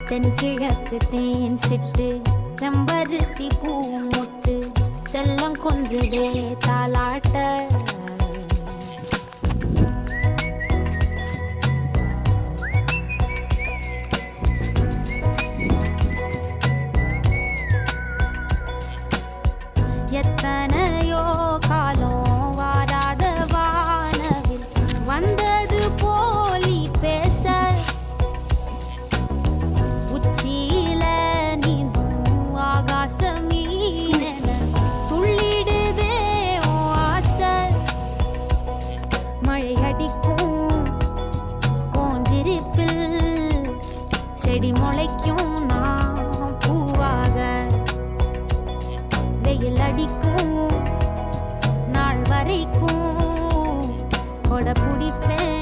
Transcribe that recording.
தென்கிழக்கு தேன் சிட்டு செம்பருத்தி பூ முட்டு செல்லம் கொஞ்சுதே தாலாட்ட எத்தனையோ காலம் வாராத வானவில் வந்தது போலி பேச உச்சியில நீந்தும் ஆகாச மீனென துள்ளிடுதே உன் ஆசை மழை அடிக்கும் உன் சிரிப்பில் செடி முளைக்கும் நான் பூவாக வெயில் அடிக்கும் நாள் வரைக்கும் கொடை பிடிப்பேன்